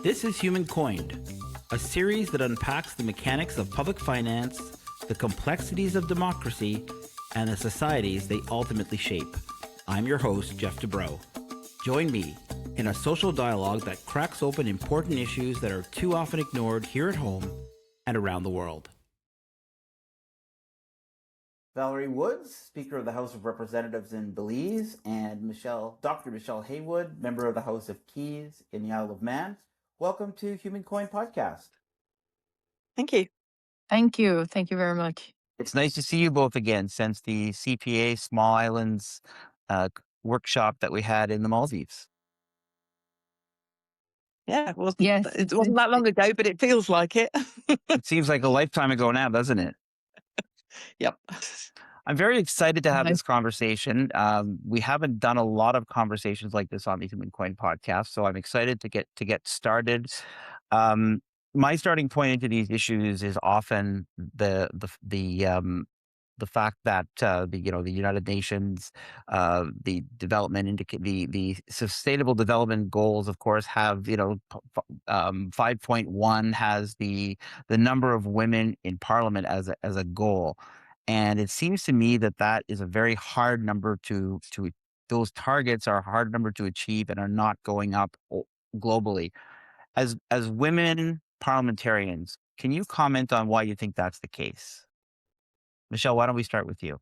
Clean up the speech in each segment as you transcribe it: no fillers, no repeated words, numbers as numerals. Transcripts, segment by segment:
This is Human Coined, a series that unpacks the mechanics of public finance, the complexities of democracy, and the societies they ultimately shape. I'm your host, Geoff Dubrow. Join me in a social dialogue that cracks open important issues that are too often ignored here at home and around the world. Valerie Woods, Speaker of the House of Representatives in Belize, and Dr. Michelle Haywood, Member of the House of Keys in the Isle of Man. Welcome to Human Coin Podcast. Thank you. Thank you. Thank you very much. It's nice to see you both again since the CPA Small Islands workshop that we had in the Maldives. Yeah, Yes. It wasn't that long ago, but it feels like it. It seems like a lifetime ago now, doesn't it? Yep. I'm very excited to have this conversation. We haven't done a lot of conversations like this on the Human Coin podcast, so I'm excited to get started. My starting point into these issues is often the fact that the United Nations, the the Sustainable Development Goals, of course, have 5.1 has the number of women in Parliament as a goal. And it seems to me that is a very hard number to those targets are a hard number to achieve and are not going up globally. As women parliamentarians, can you comment on why you think that's the case? Michelle, why don't we start with you?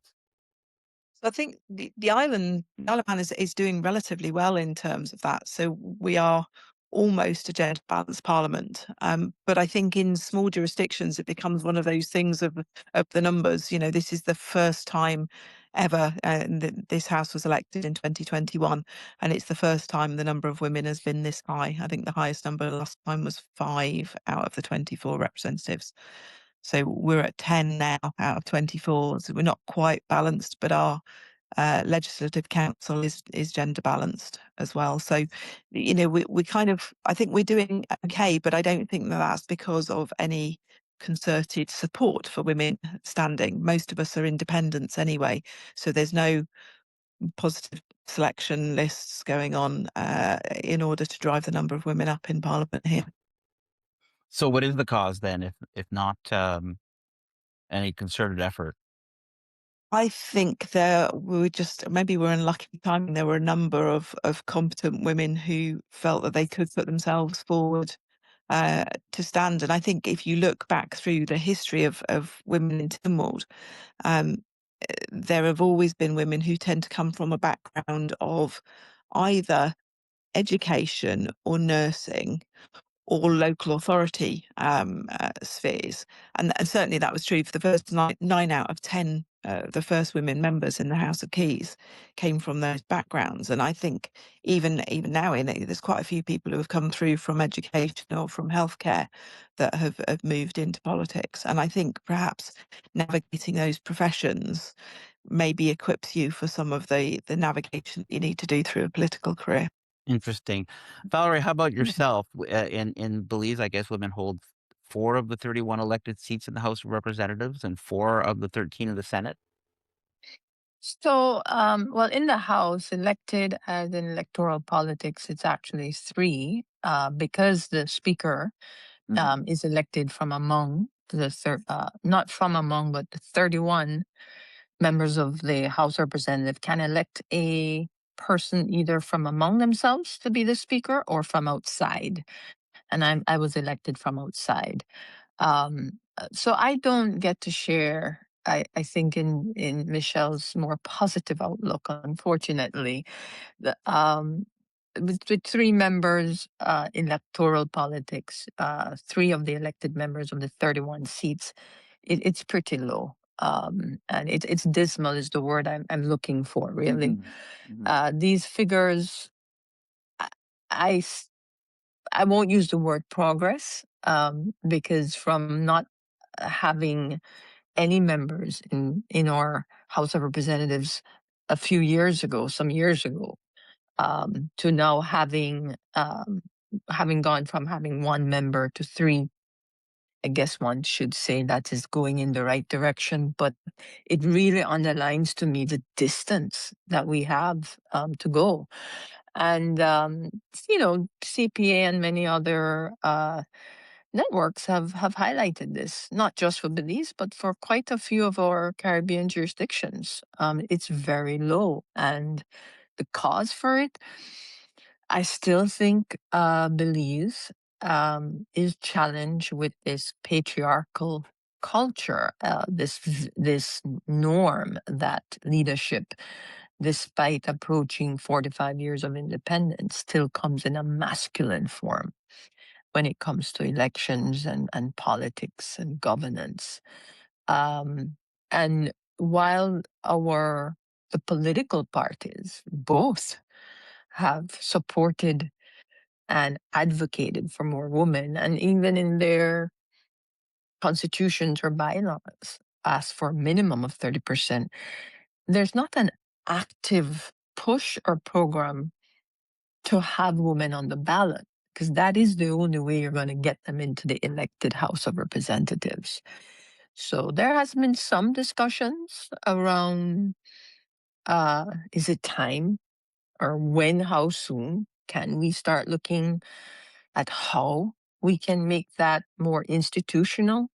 So I think the Isle of Man is doing relatively well in terms of that. So we are almost a gender balanced parliament. But I think in small jurisdictions, it becomes one of those things of the numbers. This is the first time ever this House was elected in 2021. And it's the first time the number of women has been this high. I think the highest number last time was 5 out of the 24 representatives. So we're at 10 now out of 24. So we're not quite balanced, but our legislative council is gender balanced as well. So, we kind of, I think we're doing okay, but I don't think that's because of any concerted support for women standing. Most of us are independents anyway. So there's no positive selection lists going on in order to drive the number of women up in Parliament here. So what is the cause then, if not any concerted effort? I think maybe we're in lucky timing. There were a number of competent women who felt that they could put themselves forward to stand. And I think if you look back through the history of women in Tynwald, there have always been women who tend to come from a background of either education or nursing or local authority spheres. And certainly that was true for the first nine out of 10, the first women members in the House of Keys came from those backgrounds. And I think even now, there's quite a few people who have come through from education or from healthcare that have moved into politics. And I think perhaps navigating those professions maybe equips you for some of the navigation you need to do through a political career. Interesting. Valerie, how about yourself? In Belize, I guess women hold 4 of the 31 elected seats in the House of Representatives and 4 of the 13 of the Senate. So, well, in the House, elected as in electoral politics, it's actually 3 because the Speaker is elected from among not from among, but the 31 members of the House Representative can elect a person either from among themselves to be the Speaker or from outside. And I was elected from outside. So I don't get to share, I think, in Michelle's more positive outlook, unfortunately. With 3 members, electoral politics, 3 of the elected members of the 31 seats, it's pretty low. And it's dismal is the word I'm looking for, really. These figures, I won't use the word progress because from not having any members in our House of Representatives some years ago, to now having gone from having 1 member to 3, I guess one should say that is going in the right direction, but it really underlines to me the distance that we have to go. And, CPA and many other networks have highlighted this, not just for Belize, but for quite a few of our Caribbean jurisdictions. It's very low. And the cause for it, I still think Belize is challenged with this patriarchal culture, this norm that leadership, despite approaching 45 years of independence, still comes in a masculine form when it comes to elections and politics and governance. And while the political parties both have supported and advocated for more women, and even in their constitutions or bylaws ask for a minimum of 30%, there's not an active push or program to have women on the ballot, because that is the only way you're going to get them into the elected House of Representatives. So there has been some discussions around, is it time, or when, how soon can we start looking at how we can make that more institutional?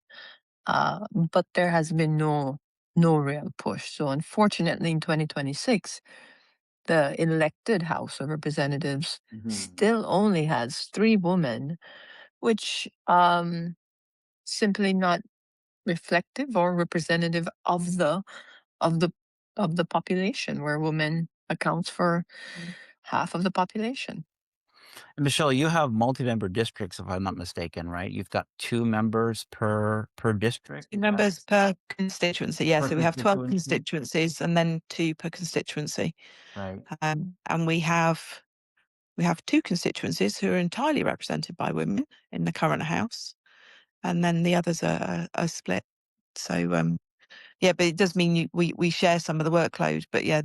But there has been no real push. So unfortunately, in 2026, the elected House of Representatives still only has 3 women, which simply not reflective or representative of the of the of the population, where women accounts for half of the population. And Michelle, you have multi-member districts, if I'm not mistaken, right? You've got 2 members per district. 2 members per constituency. Yeah, Per so we have 12 constituency. constituencies and then 2 per constituency. Right. And we have 2 constituencies who are entirely represented by women in the current House, and then the others are split. So yeah, but it does mean we share some of the workload. But yeah,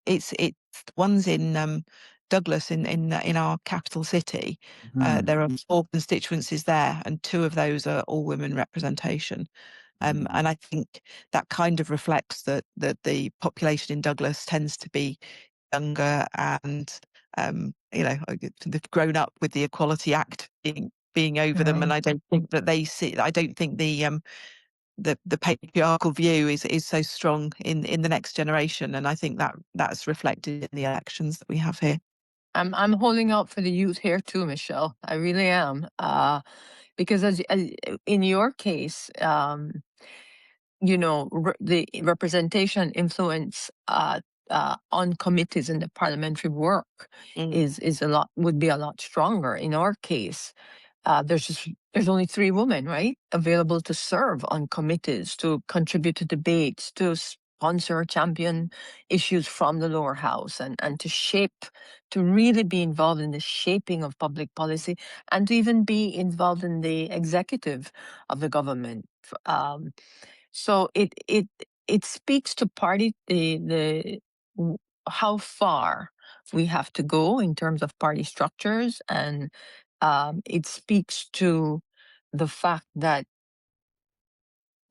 it's one's in Douglas in our capital city. There are 4 constituencies there, and 2 of those are all women representation. And I think that kind of reflects that the population in Douglas tends to be younger, and they've grown up with the Equality Act being over them, and I don't think that they see. I don't think the patriarchal view is so strong in the next generation, and I think that's reflected in the elections that we have here. I'm holding out for the youth here too, Michelle. I really am, because as in your case, the representation influence on committees in the parliamentary work would be a lot stronger. In our case, there's only 3 women, right, available to serve on committees, to contribute to debates, to sponsor or champion issues from the lower house, and to really be involved in the shaping of public policy, and to even be involved in the executive of the government. So it speaks to how far we have to go in terms of party structures, and it speaks to the fact that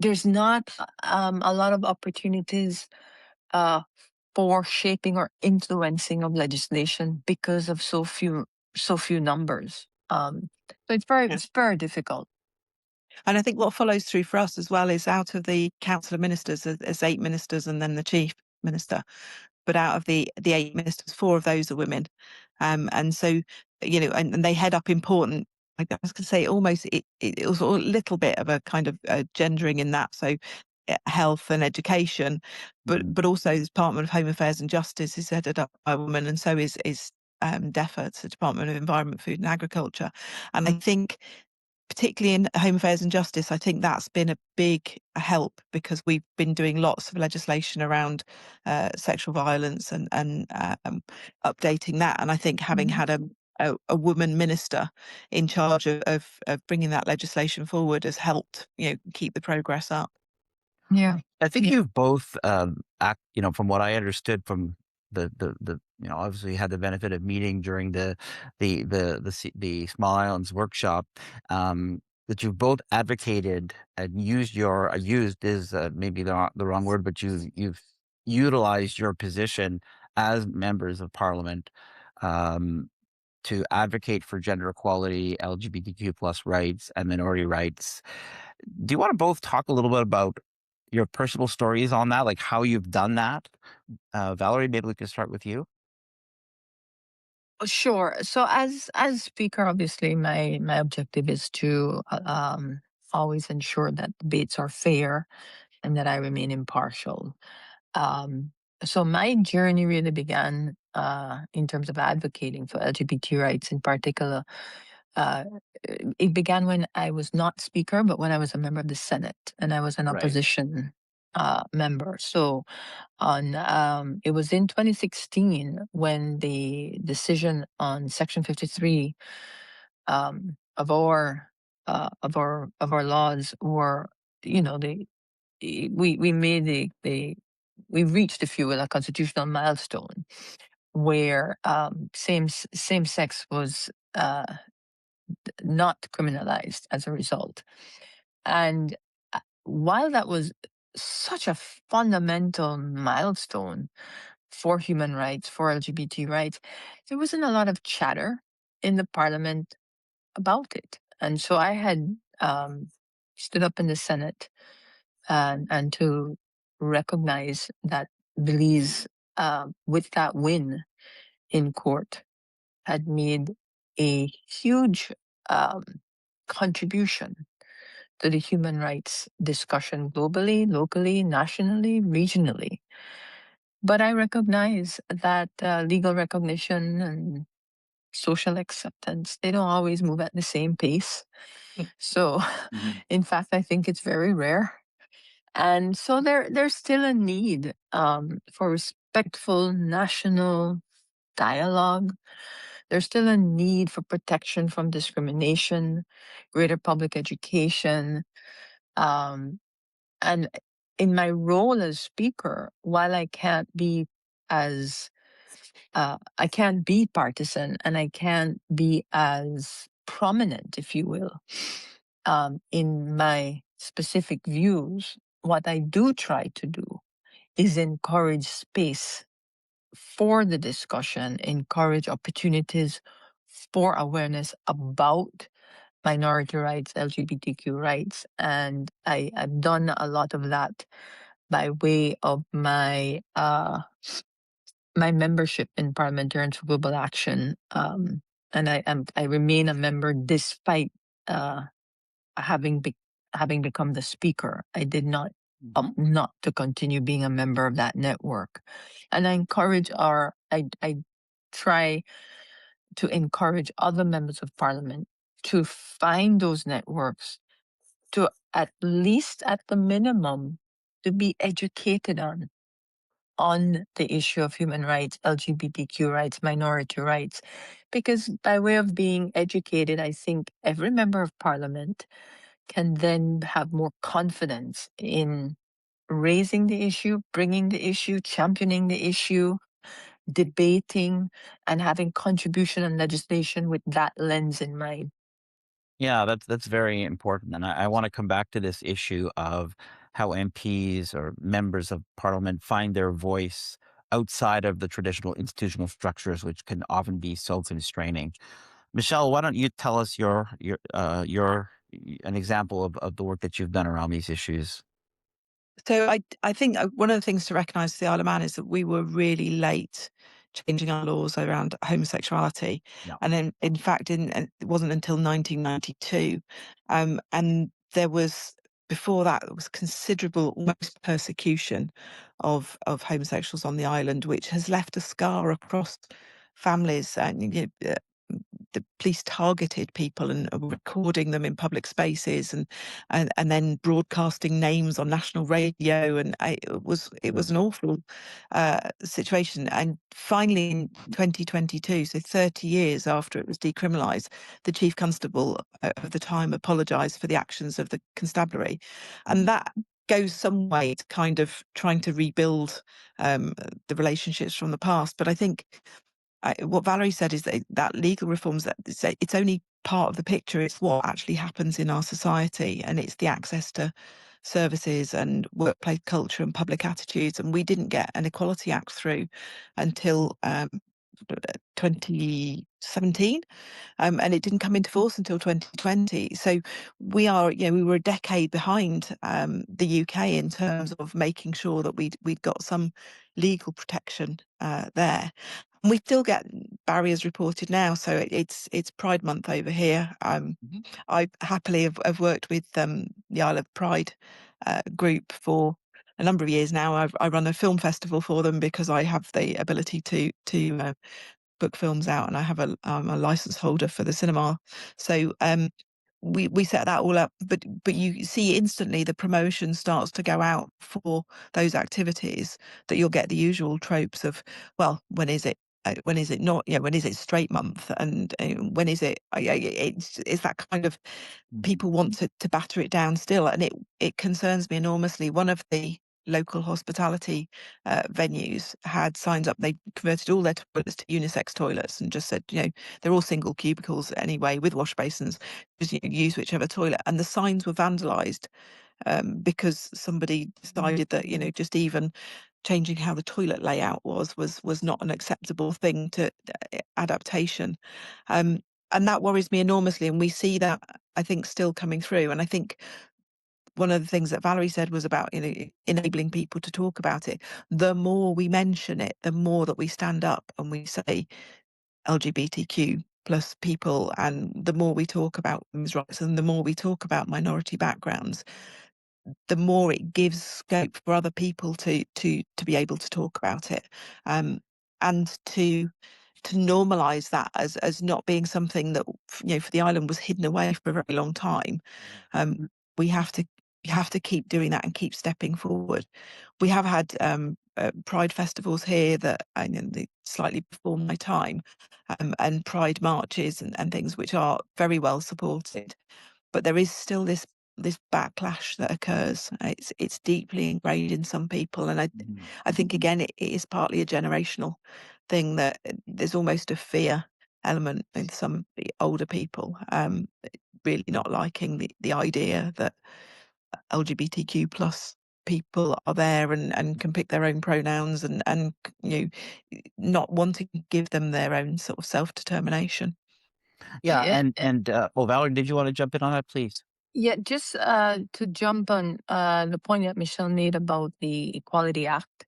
there's not a lot of opportunities for shaping or influencing of legislation because of so few numbers. So it's very difficult. And I think what follows through for us as well is, out of the Council of Ministers, there's 8 ministers and then the Chief Minister. But out of the 8 ministers, 4 of those are women. And so, and they head up important, I was going to say, almost it was a little bit of a kind of gendering in that. So health and education, but also the Department of Home Affairs and Justice is headed up by a woman, and so is DEFA, it's the Department of Environment, Food and Agriculture. And I think, particularly in Home Affairs and Justice, I think that's been a big help, because we've been doing lots of legislation around sexual violence and updating that. And I think having had a woman minister in charge of bringing that legislation forward has helped, keep the progress up. Yeah, I think you've both, from what I understood from the obviously had the benefit of meeting during the Small Islands workshop, that you've both advocated and used maybe the wrong word, but you've utilized your position as members of Parliament to advocate for gender equality, LGBTQ plus rights, and minority rights. Do you want to both talk a little bit about your personal stories on that, like how you've done that? Valerie, maybe we can start with you. Sure. So as speaker, obviously my objective is to always ensure that debates are fair and that I remain impartial. Um, so my journey really began in terms of advocating for LGBT rights in particular. Uh, it began when I was not speaker, but when I was a member of the Senate and I was an Right. opposition member. So it was in 2016 when the decision on Section 53 of our laws were, we made we reached, if you will, a constitutional milestone where same sex was not criminalized as a result. And while that was such a fundamental milestone for human rights, for LGBT rights, there wasn't a lot of chatter in the parliament about it. And so I had stood up in the Senate and to recognize that Belize, with that win in court, had made a huge um, contribution to the human rights discussion globally, locally, nationally, regionally. But I recognize that legal recognition and social acceptance, they don't always move at the same pace. So, in fact, I think it's very rare. And so there's still a need for respectful national dialogue. There's still a need for protection from discrimination, greater public education. And in my role as speaker, while I can't be I can't be partisan and I can't be as prominent, if you will, in my specific views, what I do try to do is encourage space for the discussion, encourage opportunities for awareness about minority rights, LGBTQ rights. And I've done a lot of that by way of my membership in Parliamentarians for Global Action. And I remain a member despite having become the speaker. I did not opt not to continue being a member of that network. And I try to encourage other members of Parliament to find those networks, to at least at the minimum to be educated on the issue of human rights, LGBTQ rights, minority rights. Because by way of being educated, I think every member of Parliament can then have more confidence in raising the issue, bringing the issue, championing the issue, debating, and having contribution and legislation with that lens in mind. Yeah, that's very important. And I want to come back to this issue of how MPs or members of parliament find their voice outside of the traditional institutional structures, which can often be so constraining. Michelle, why don't you tell us an example of the work that you've done around these issues? So I think one of the things to recognise for the Isle of Man is that we were really late changing our laws around homosexuality. Yeah. And then, in fact, it wasn't until 1992. And there was, before that, there was considerable almost persecution of homosexuals on the island, which has left a scar across families. And the police targeted people and were recording them in public spaces and then broadcasting names on national radio, and it was an awful situation. And finally, in 2022, so 30 years after it was decriminalised, the chief constable of the time apologised for the actions of the constabulary, and that goes some way to kind of trying to rebuild the relationships from the past. But I think what Valerie said is that legal reforms, that it's only part of the picture. It's what actually happens in our society, and it's the access to services and workplace culture and public attitudes. And we didn't get an Equality Act through until 2017. And it didn't come into force until 2020. So we were a decade behind the UK in terms of making sure that we'd got some legal protection there. And we still get barriers reported now. So it's Pride Month over here. I happily have worked with the Isle of Pride group for a number of years now. I run a film festival for them because I have the ability to book films out, and I have I'm a license holder for the cinema. So we set that all up, but you see instantly the promotion starts to go out for those activities, that you'll get the usual tropes of, well, when is it? When is it not? When is it straight month? And when is it? It's that kind of, people want to batter it down still, and it concerns me enormously. One of the local hospitality venues had signs up. They converted all their toilets to unisex toilets and just said, they're all single cubicles anyway with wash basins. Just use whichever toilet. And the signs were vandalised because somebody decided that just even changing how the toilet layout was not an acceptable thing to adaptation. And that worries me enormously. And we see that, I think, still coming through. And I think one of the things that Valerie said was about enabling people to talk about it. The more we mention it, the more that we stand up and we say LGBTQ plus people, and the more we talk about women's rights and the more we talk about minority backgrounds, the more it gives scope for other people to be able to talk about it, and to normalise that as not being something that for the island was hidden away for a very long time. We have to keep doing that and keep stepping forward. We have had Pride festivals here that slightly before my time, and Pride marches and things which are very well supported, but there is still this backlash that occurs. It's deeply ingrained in some people, and I think again it is partly a generational thing, that there's almost a fear element in some older people, really not liking the idea that LGBTQ plus people are there and can pick their own pronouns, and not wanting to give them their own sort of self-determination. Yeah, and Valerie, did you want to jump in on that, please? Yeah, just to jump on the point that Michelle made about the Equality Act,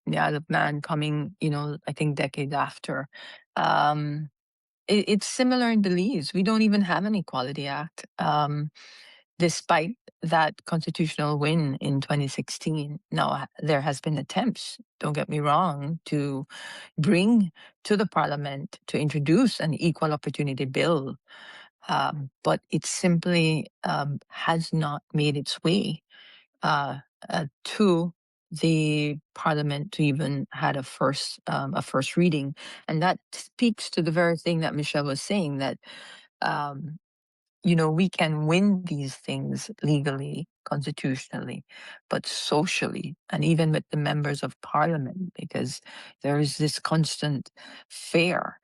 the Isle of Man coming, I think decades after. It's similar in Belize. We don't even have an Equality Act, despite that constitutional win in 2016. Now, there has been attempts, don't get me wrong, to bring to the Parliament to introduce an equal opportunity bill, but it simply has not made its way to the Parliament to even had a first reading. And that speaks to the very thing that Michelle was saying, that we can win these things legally, constitutionally, but socially, and even with the members of Parliament, because there is this constant fear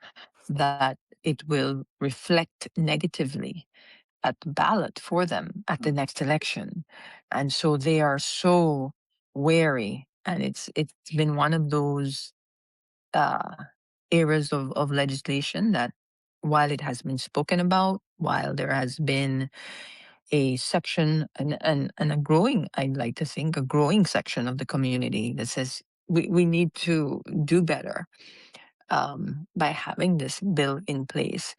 that it will reflect negatively at the ballot for them at the next election. And so they are so wary. And it's been one of those areas of legislation that, while it has been spoken about, while there has been a section and a growing, I'd like to think, a growing section of the community that says we need to do better by having this bill in place,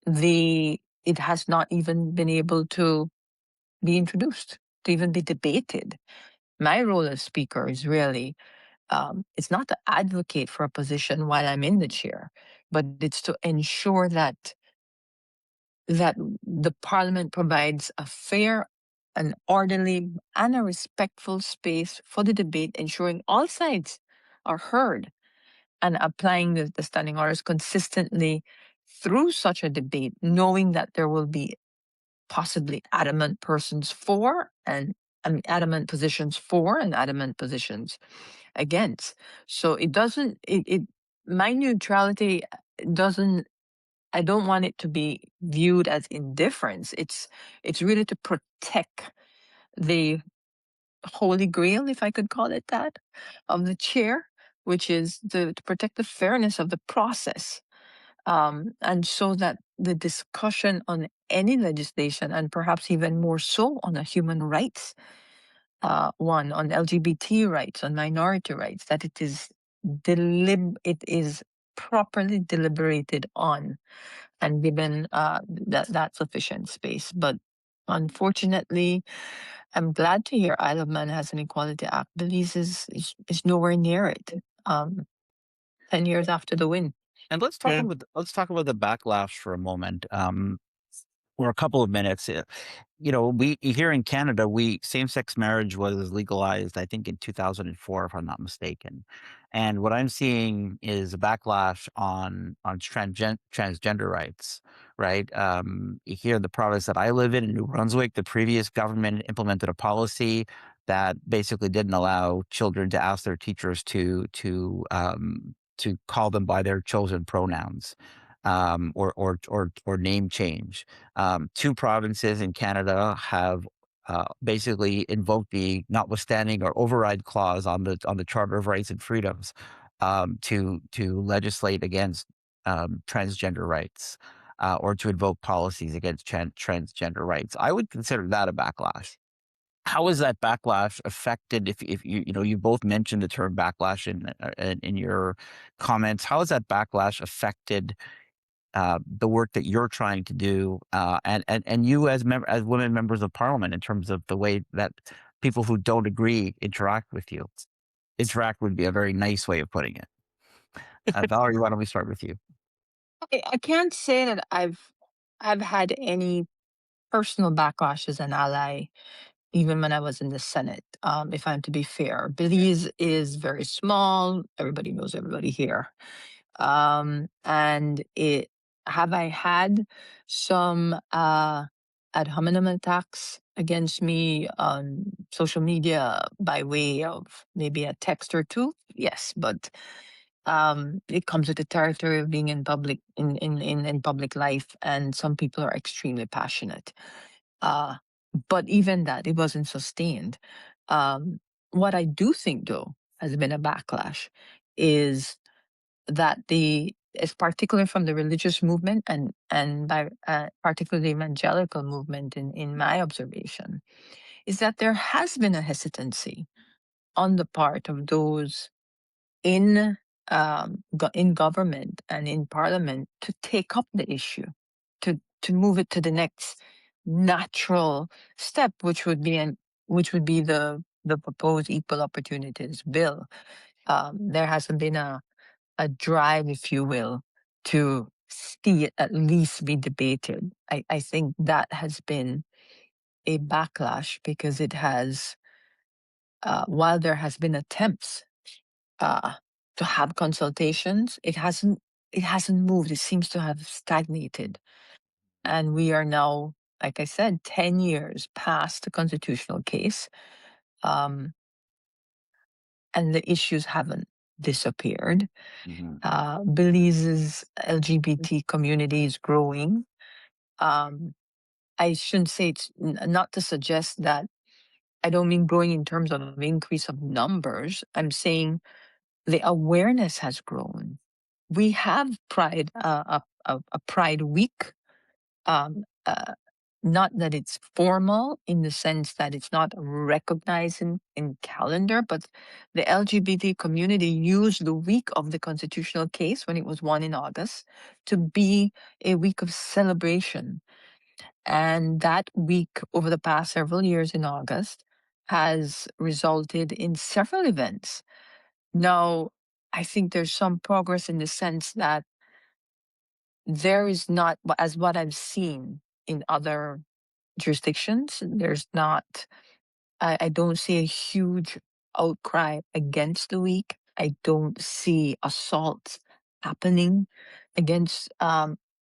it has not even been able to be introduced, to even be debated. My role as speaker is really, it's not to advocate for a position while I'm in the chair, but it's to ensure that the Parliament provides a fair, an orderly, and a respectful space for the debate, ensuring all sides are heard, and applying the standing orders consistently through such a debate, knowing that there will be possibly adamant persons for and adamant positions for and adamant positions against. So it doesn't, my neutrality doesn't, I don't want it to be viewed as indifference. It's really to protect the holy grail, if I could call it that, of the chair, which is to protect the fairness of the process. And so that the discussion on any legislation, and perhaps even more so on a human rights one, on LGBT rights, on minority rights, that it is properly deliberated on and given that sufficient space. But unfortunately, I'm glad to hear Isle of Man has an Equality Act. Belize is nowhere near it. 10 years after the win. And let's talk about the backlash for a moment, or a couple of minutes. We here in Canada, same-sex marriage was legalized, I think, in 2004, if I'm not mistaken. And what I'm seeing is a backlash on transgender rights, right? Here in the province that I live in New Brunswick, the previous government implemented a policy that basically didn't allow children to ask their teachers to call them by their chosen pronouns, or name change. Two provinces in Canada have basically invoked the notwithstanding or override clause on the Charter of Rights and Freedoms to legislate against transgender rights, or to invoke policies against transgender rights. I would consider that a backlash. How is that backlash affected? If you both mentioned the term backlash in your comments, how has that backlash affected the work that you're trying to do, and you as women members of Parliament, in terms of the way that people who don't agree interact with you? Interact would be a very nice way of putting it. Valerie, why don't we start with you? Okay, I can't say that I've had any personal backlash as an ally, even when I was in the Senate. If I'm to be fair, Belize is very small. Everybody knows everybody here. And have I had some ad hominem attacks against me on social media by way of maybe a text or two? Yes, but it comes with the territory of being in public life, and some people are extremely passionate. But even that, it wasn't sustained. What I do think, though, has been a backlash is that it's particularly from the religious movement and by particularly the evangelical movement, in my observation, is that there has been a hesitancy on the part of those in government and in Parliament to take up the issue, to move it to the next natural step, which would be the proposed Equal Opportunities Bill. There hasn't been a drive, if you will, to see it at least be debated. I think that has been a backlash, because it has, while there has been attempts to have consultations, it hasn't moved. It seems to have stagnated. And we are now, like I said, 10 years past the constitutional case. And the issues haven't disappeared. Belize's LGBT community is growing. I shouldn't say it's not to suggest that. I don't mean growing in terms of increase of numbers. I'm saying the awareness has grown. We have Pride, a Pride Week. Not that it's formal in the sense that it's not recognized in calendar, but the LGBT community used the week of the constitutional case, when it was won in August, to be a week of celebration. And that week, over the past several years in August, has resulted in several events. Now, I think there's some progress in the sense that there is not, as what I've seen in other jurisdictions, there's not, I don't see a huge outcry against the week. I don't see assaults happening against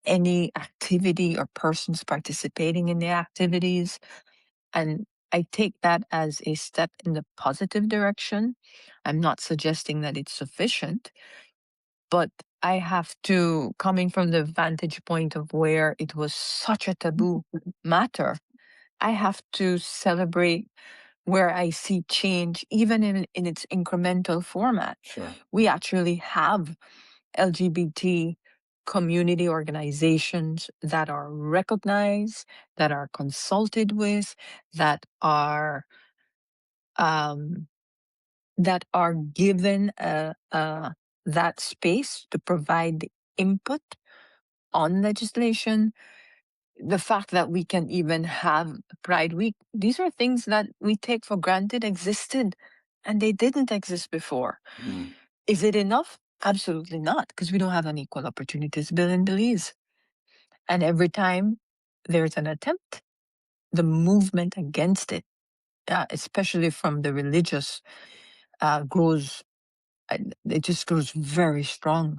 any activity or persons participating in the activities. And I take that as a step in the positive direction. I'm not suggesting that it's sufficient, but I have to, coming from the vantage point of where it was such a taboo matter, I have to celebrate where I see change, even in its incremental format. Sure. We actually have LGBT community organizations that are recognized, that are consulted with, that are given that space to provide the input on legislation. The fact that we can even have Pride Week, these are things that we take for granted existed, and they didn't exist before. Mm. Is it enough? Absolutely not, because we don't have an equal opportunities bill in Belize. And every time there's an attempt, the movement against it, especially from the religious, grows. It just grows very strong,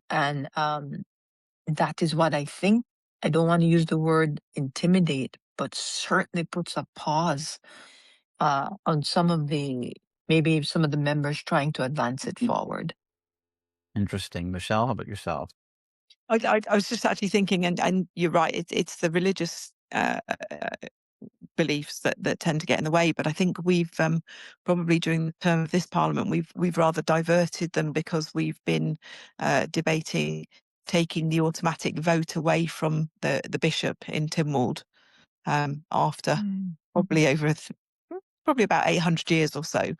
and that is what I think. I don't want to use the word intimidate, but certainly puts a pause on maybe some of the members trying to advance it forward. Interesting. Michelle, how about yourself? I was just actually thinking, and you're right. It's the religious beliefs that tend to get in the way. But I think we've probably during the term of this Parliament, we've rather diverted them because we've been debating taking the automatic vote away from the bishop in Tynwald after probably probably about 800 years or so.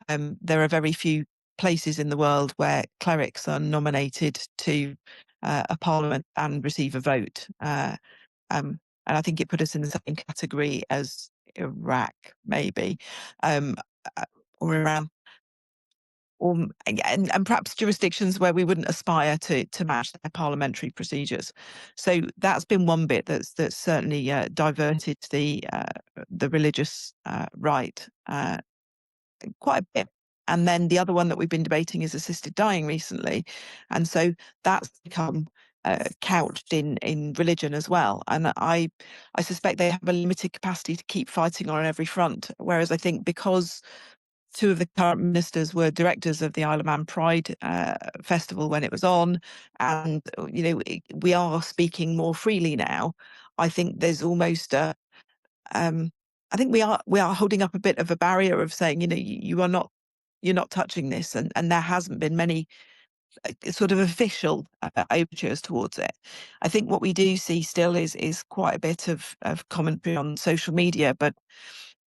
There are very few places in the world where clerics are nominated to a parliament and receive a vote. And I think it put us in the same category as Iraq, maybe, or Iran, and perhaps jurisdictions where we wouldn't aspire to match their parliamentary procedures. So that's been one bit that's certainly diverted the religious right quite a bit. And then the other one that we've been debating is assisted dying recently, and so that's become couched in religion as well. And I suspect they have a limited capacity to keep fighting on every front. Whereas I think because two of the current ministers were directors of the Isle of Man Pride Festival when it was on, and we are speaking more freely now. I think there's almost a I think we are holding up a bit of a barrier of saying, you're not touching this, and there hasn't been many sort of official overtures towards it. I think what we do see still is quite a bit of commentary on social media, but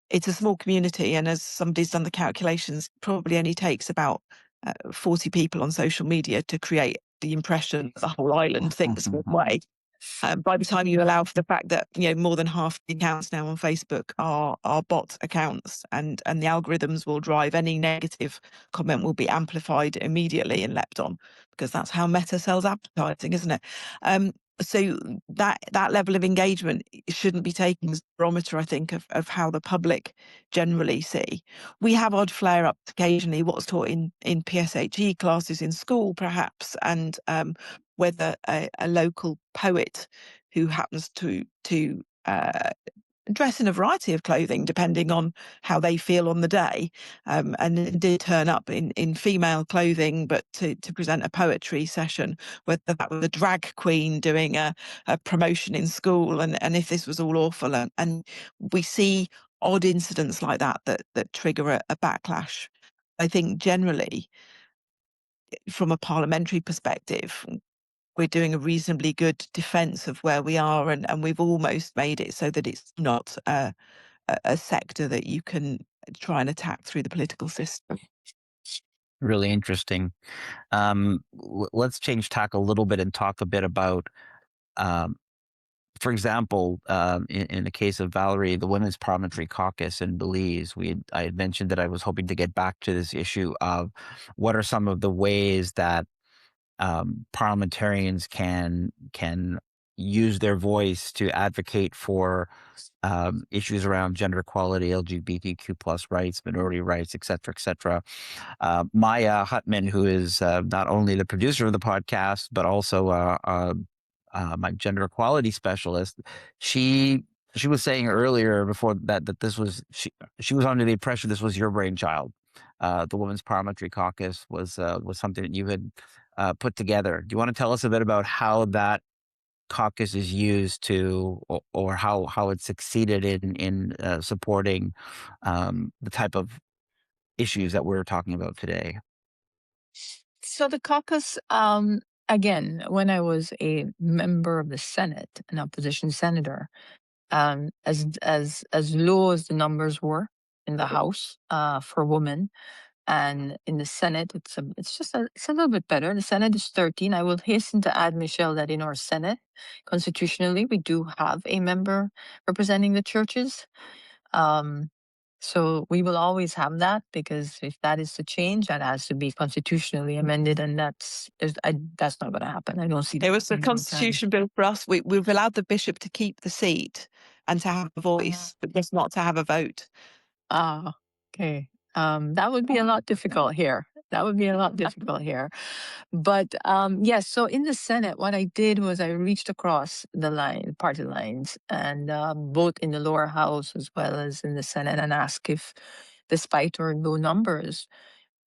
it's a small community, and as somebody's done the calculations, it probably only takes about 40 people on social media to create the impression that the whole island thinks one way. By the time you allow for the fact that more than half the accounts now on Facebook are bot accounts, and the algorithms will drive any negative comment will be amplified immediately and leapt on, because that's how Meta sells advertising, isn't it? So that level of engagement shouldn't be taken as a barometer, I think, of how the public generally see. We have odd flare-ups occasionally, what's taught in PSHE classes in school, perhaps, and whether a local poet who happens to dress in a variety of clothing depending on how they feel on the day, and did turn up in female clothing but to present a poetry session, whether that was a drag queen doing a promotion in school, and if this was all awful, and we see odd incidents like that trigger a backlash. I think generally from a parliamentary perspective, we're doing a reasonably good defence of where we are, and we've almost made it so that it's not a sector that you can try and attack through the political system. Really interesting. Let's change tack a little bit and talk a bit about, for example, in the case of Valerie, the Women's Parliamentary Caucus in Belize. I had mentioned that I was hoping to get back to this issue of what are some of the ways that parliamentarians can use their voice to advocate for issues around gender equality, LGBTQ plus rights, minority rights, et cetera, Maya Hutman, who is not only the producer of the podcast, but also my gender equality specialist, she was saying earlier before that this was, she was under the impression this was your brainchild. The Women's Parliamentary Caucus was something that you had put together. Do you want to tell us a bit about how that caucus is used to, or how it's succeeded in supporting the type of issues that we're talking about today? So the caucus, again, when I was a member of the Senate, an opposition senator, as low as the numbers were in the House for women, and in the Senate, it's a little bit better. The Senate is 13. I will hasten to add, Michelle, that in our Senate, constitutionally, we do have a member representing the churches. So we will always have that, because if that is to change, that has to be constitutionally amended, and that's not going to happen. I don't see that It was the happening anytime. constitution bill for us. We've allowed the bishop to keep the seat and to have a voice, but just not to have a vote. Ah, okay. That would be a lot difficult here. That would be a lot difficult here. But yes, so in the Senate, what I did was I reached across the party lines, and both in the lower house as well as in the Senate, and asked if, despite our low numbers,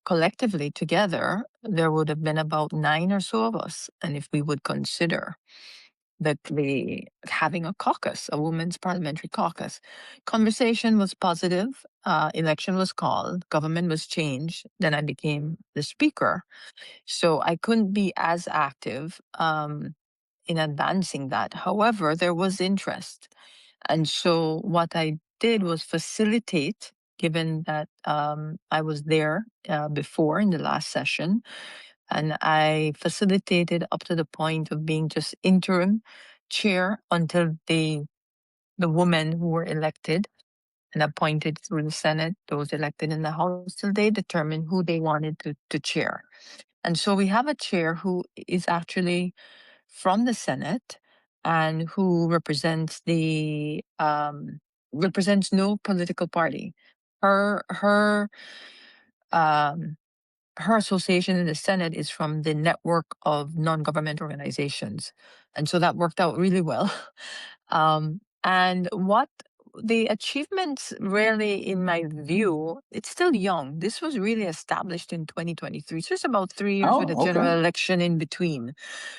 collectively together, there would have been about 9 or so of us, and if we would consider that having a caucus, a women's parliamentary caucus. Conversation was positive. Election was called. Government was changed. Then I became the speaker, so I couldn't be as active in advancing that. However, there was interest, and so what I did was facilitate. Given that I was there before in the last session, and I facilitated up to the point of being just interim chair until the women who were elected and appointed through the Senate, those elected in the House, till they determined who they wanted to chair. And so we have a chair who is actually from the Senate and who represents represents no political party. Her association in the Senate is from the network of non-government organizations. And so that worked out really well. And what the achievements really, in my view, it's still young. This was really established in 2023. So it's about 3 years with a general election in between.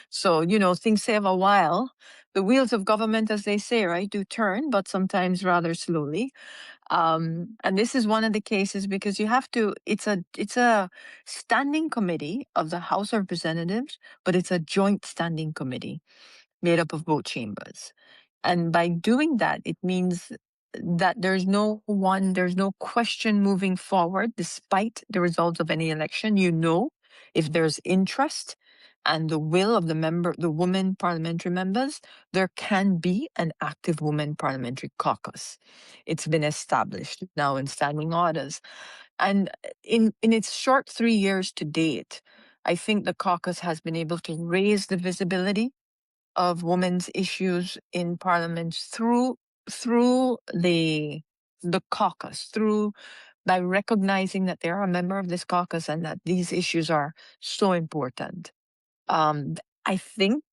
So, things take a while. The wheels of government, as they say, right, do turn, but sometimes rather slowly. And this is one of the cases because you have to, it's a standing committee of the House of Representatives, but it's a joint standing committee made up of both chambers. And by doing that, it means that there's no question moving forward, despite the results of any election. If there's interest and the will of the women parliamentary members, there can be an active women parliamentary caucus. It's been established now in standing orders. And in its short 3 years to date, I think the caucus has been able to raise the visibility of women's issues in Parliament through the caucus, by recognizing that they are a member of this caucus and that these issues are so important. I think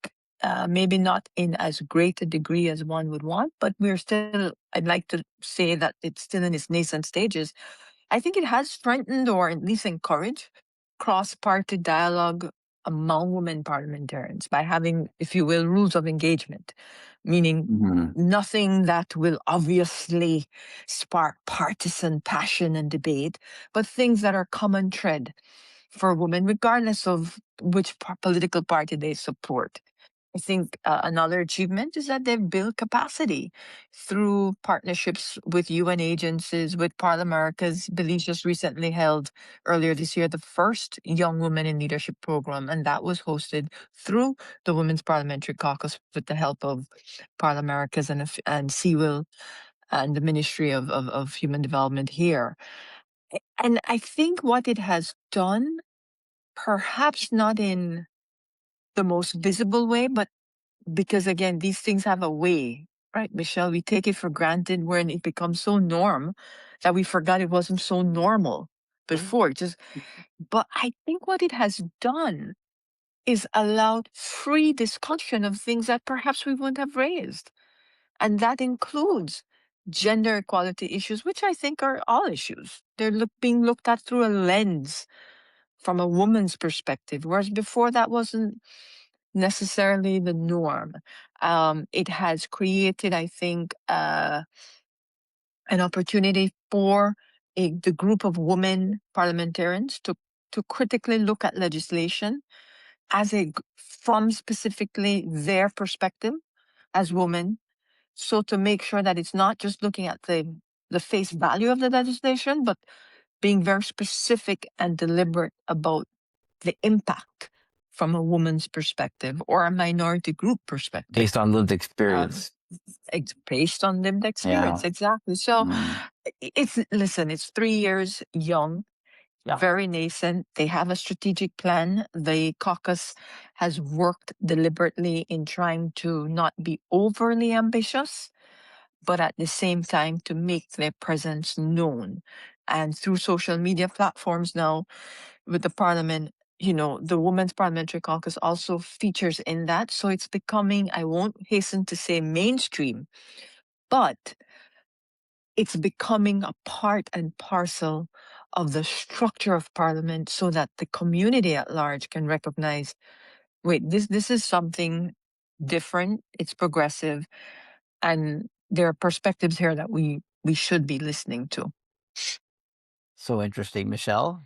maybe not in as great a degree as one would want, but I'd like to say that it's still in its nascent stages. I think it has strengthened or at least encouraged cross-party dialogue among women parliamentarians by having, if you will, rules of engagement, meaning nothing that will obviously spark partisan passion and debate, but things that are common thread for women, regardless of which political party they support. I think another achievement is that they've built capacity through partnerships with UN agencies, with Parliamentarians. Belize just recently held, earlier this year, the first Young Women in Leadership program, and that was hosted through the Women's Parliamentary Caucus with the help of Parliamentarians and CWIL and the Ministry of Human Development here. And I think what it has done, perhaps not in the most visible way, but because again, these things have a way, right, Michelle? We take it for granted when it becomes so norm that we forgot it wasn't so normal before. But I think what it has done is allowed free discussion of things that perhaps we wouldn't have raised. And that includes gender equality issues, which I think are all issues. They're being looked at through a lens from a woman's perspective, whereas before that wasn't necessarily the norm. It has created, I think, an opportunity for the group of women parliamentarians to critically look at legislation from specifically their perspective as women. So to make sure that it's not just looking at the face value of the legislation, but being very specific and deliberate about the impact from a woman's perspective or a minority group perspective. Based on lived experience. It's based on lived experience, exactly. So it's 3 years young, very nascent. They have a strategic plan. The caucus has worked deliberately in trying to not be overly ambitious, but at the same time to make their presence known. And through social media platforms now with the parliament, the Women's Parliamentary Caucus also features in that. So it's becoming, I won't hasten to say mainstream, but it's becoming a part and parcel of the structure of parliament so that the community at large can recognize, wait, this is something different, it's progressive, and there are perspectives here that we should be listening to. So interesting. Michelle?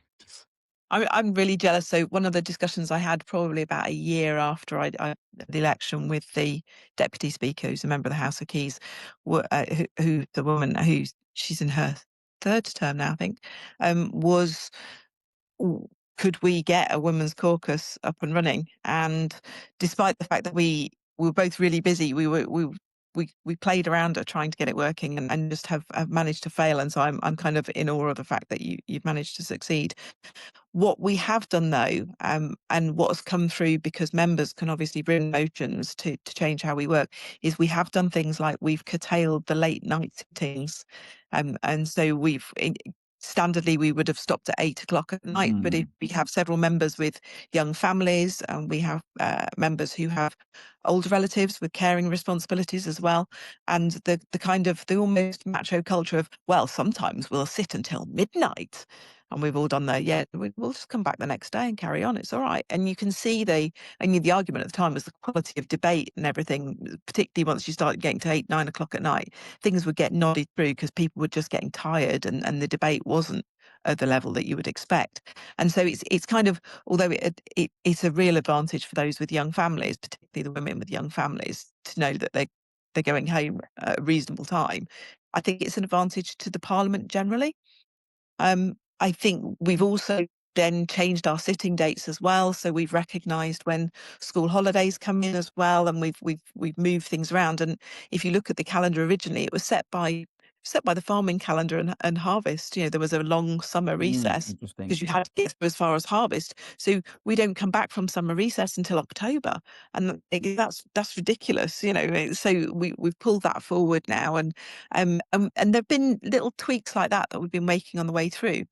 I'm really jealous. So one of the discussions I had probably about a year after I the election with the deputy speaker, who's a member of the House of Keys, who the woman she's in her third term now, I think, was, could we get a women's caucus up and running? And despite the fact that we were both really busy, we played around at trying to get it working and just have managed to fail. And so I'm kind of in awe of the fact that you've managed to succeed. What we have done though, and what has come through, because members can obviously bring motions to change how we work, is we have done things like we've curtailed the late night sittings. And so standardly we would have stopped at 8 o'clock at night, but if we have several members with young families, and we have members who have older relatives with caring responsibilities as well, and the kind of the almost macho culture of, well, sometimes we'll sit until midnight. And we've all done that. Yeah, we'll just come back the next day and carry on. It's all right. And you can see the argument at the time was the quality of debate and everything, particularly once you started getting to 8, 9 o'clock at night, things would get nodded through because people were just getting tired, and the debate wasn't at the level that you would expect. And so it's kind of, although it's a real advantage for those with young families, particularly the women with young families, to know that they're going home at a reasonable time. I think it's an advantage to the Parliament generally. I think we've also then changed our sitting dates as well. So we've recognised when school holidays come in as well, and we've moved things around. And if you look at the calendar originally, it was set by the farming calendar and harvest. There was a long summer recess because you had to get as far as harvest. So we don't come back from summer recess until October, and that's ridiculous. So we've pulled that forward now, and there've been little tweaks like that we've been making on the way through.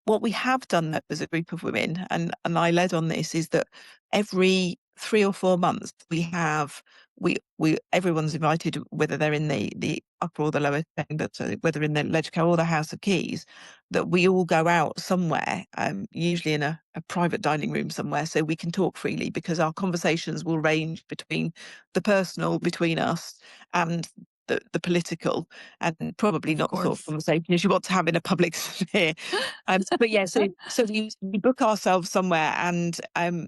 What we have done as a group of women, and I led on this, is that every 3 or 4 months everyone's invited, whether they're in the upper or the lower chamber, so whether in the Legco or the House of Keys, that we all go out somewhere, usually in a private dining room somewhere, so we can talk freely, because our conversations will range between the personal between us and the political, and probably not the sort of conversations you want to have in a public sphere. But yeah, so we book ourselves somewhere, and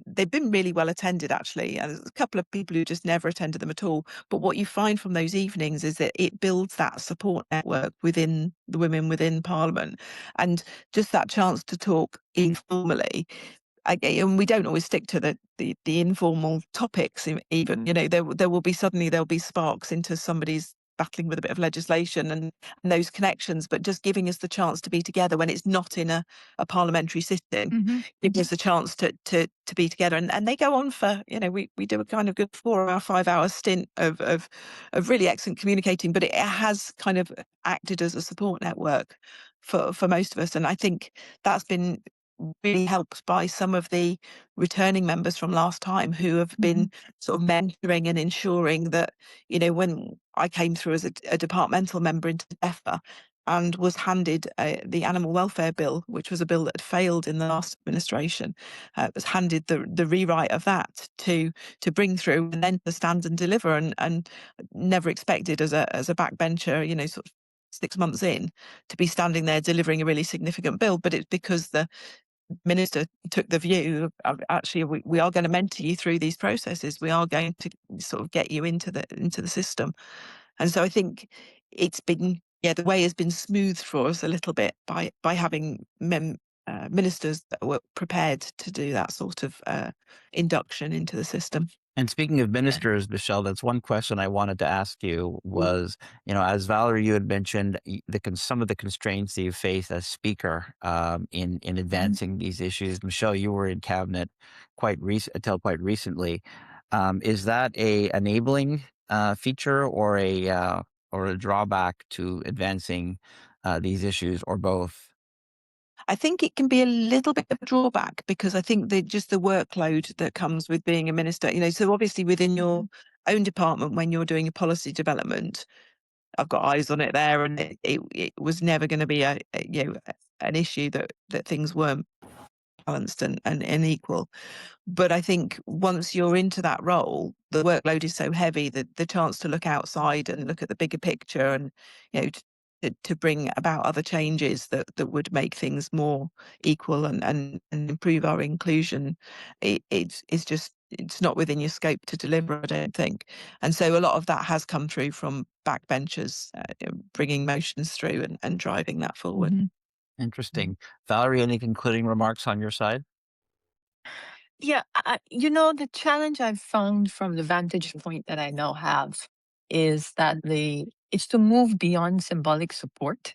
they've been really well attended, actually. And there's a couple of people who just never attended them at all. But what you find from those evenings is that it builds that support network within the women within Parliament, and just that chance to talk informally. And we don't always stick to the informal topics. Even there'll be sparks into somebody's battling with a bit of legislation and those connections, but just giving us the chance to be together when it's not in a parliamentary sitting, gives us a chance to be together. And they go on for, we do a kind of good 4-hour, 5-hour stint of really excellent communicating, but it has kind of acted as a support network for most of us. And I think that's been really helped by some of the returning members from last time, who have been sort of mentoring and ensuring that, when I came through as a departmental member into DEFRA, and was handed the animal welfare bill, which was a bill that had failed in the last administration, was handed the rewrite of that to bring through and then to stand and deliver, and never expected as a backbencher, sort of 6 months in, to be standing there delivering a really significant bill. But it's because the minister took the view of, actually, we are going to mentor you through these processes. We are going to sort of get you into the system. And so I think it's been, the way has been smoothed for us a little bit by having ministers that were prepared to do that sort of induction into the system. And speaking of ministers, Michelle, that's one question I wanted to ask you was, as Valerie, you had mentioned, some of the constraints that you face as speaker in advancing these issues. Michelle, you were in cabinet until quite recently. Is that a enabling feature or a drawback to advancing these issues, or both? I think it can be a little bit of a drawback, because I think just the workload that comes with being a minister, so obviously within your own department, when you're doing a policy development, I've got eyes on it there, and it was never going to be an issue that things weren't balanced and equal. But I think once you're into that role, the workload is so heavy that the chance to look outside and look at the bigger picture, and to bring about other changes that would make things more equal and improve our inclusion, it's not within your scope to deliver, I don't think. And so a lot of that has come through from backbenchers, bringing motions through and driving that forward. Mm-hmm. Interesting. Valerie, any concluding remarks on your side? Yeah, the challenge I've found from the vantage point that I now have is that it's to move beyond symbolic support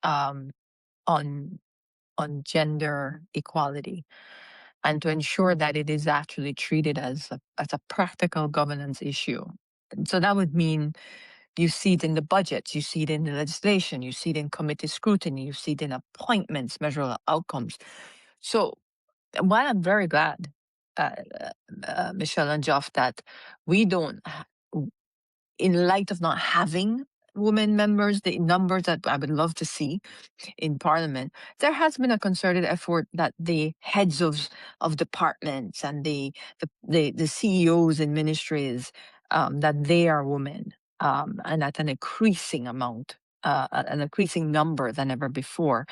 on gender equality, and to ensure that it is actually treated as a practical governance issue. And so that would mean you see it in the budgets, you see it in the legislation, you see it in committee scrutiny, you see it in appointments, measurable outcomes. So while I'm very glad, Michelle and Geoff, that we don't, in light of not having women members, the numbers that I would love to see in Parliament, there has been a concerted effort that the heads of departments and the CEOs in ministries, that they are women, and at an increasing amount, an increasing number than ever before.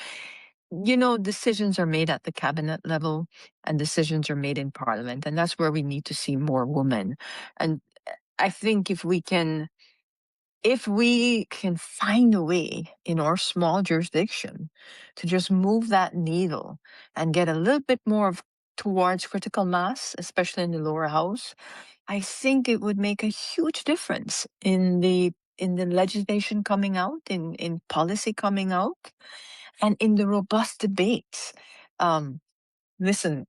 Decisions are made at the cabinet level and decisions are made in Parliament, and that's where we need to see more women. And I think if we can find a way in our small jurisdiction to just move that needle and get a little bit more towards critical mass, especially in the lower house, I think it would make a huge difference in the legislation coming out, in policy coming out, and in the robust debates. Listen,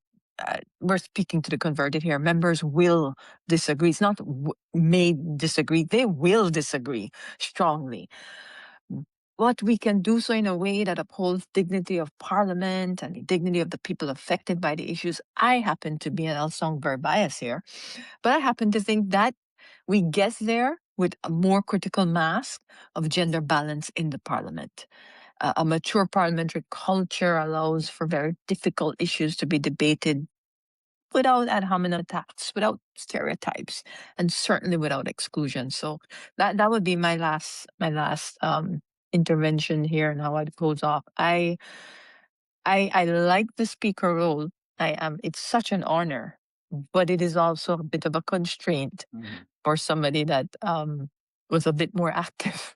we're speaking to the converted here. Members will disagree. It's not may disagree. They will disagree strongly. What we can do so in a way that upholds dignity of Parliament and the dignity of the people affected by the issues. I happen to be, and I'll sound very biased here, but I happen to think that we get there with a more critical mass of gender balance in the Parliament. A mature parliamentary culture allows for very difficult issues to be debated without ad hominem attacks, without stereotypes, and certainly without exclusion. So that would be my last intervention here, and how I'd close off. I like the speaker role. It's such an honor, but it is also a bit of a constraint for somebody that was a bit more active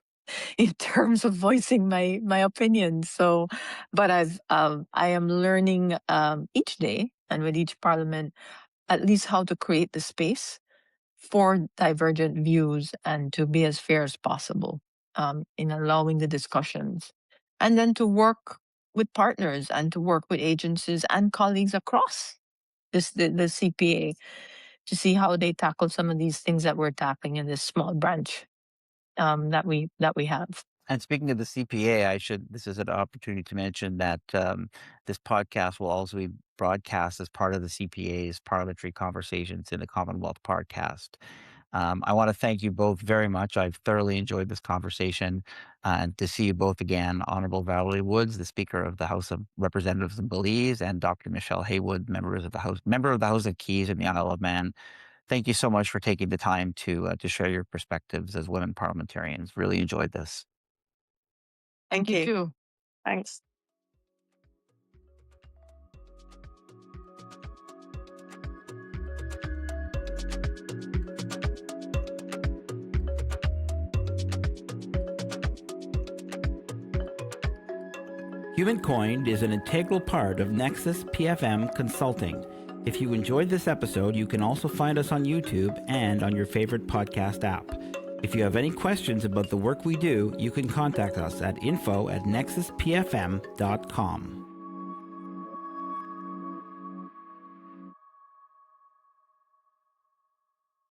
in terms of voicing my opinion. So, but I am learning each day and with each Parliament at least how to create the space for divergent views and to be as fair as possible in allowing the discussions, and then to work with partners and to work with agencies and colleagues across the CPA to see how they tackle some of these things that we're tackling in this small branch that we have. And speaking of the CPA, this is an opportunity to mention that this podcast will also be broadcast as part of the CPA's Parliamentary Conversations in the Commonwealth podcast. I want to thank you both very much. I've thoroughly enjoyed this conversation, and to see you both again, Honorable Valerie Woods, the Speaker of the House of Representatives in Belize, and Dr. Michelle Haywood, member of the House of Keys in the Isle of Man. Thank you so much for taking the time to share your perspectives as women parliamentarians. Really enjoyed this. Thank you. too. Thanks. Humankind is an integral part of Nexus PFM Consulting. If you enjoyed this episode, you can also find us on YouTube and on your favorite podcast app. If you have any questions about the work we do, you can contact us at info@nexuspfm.com.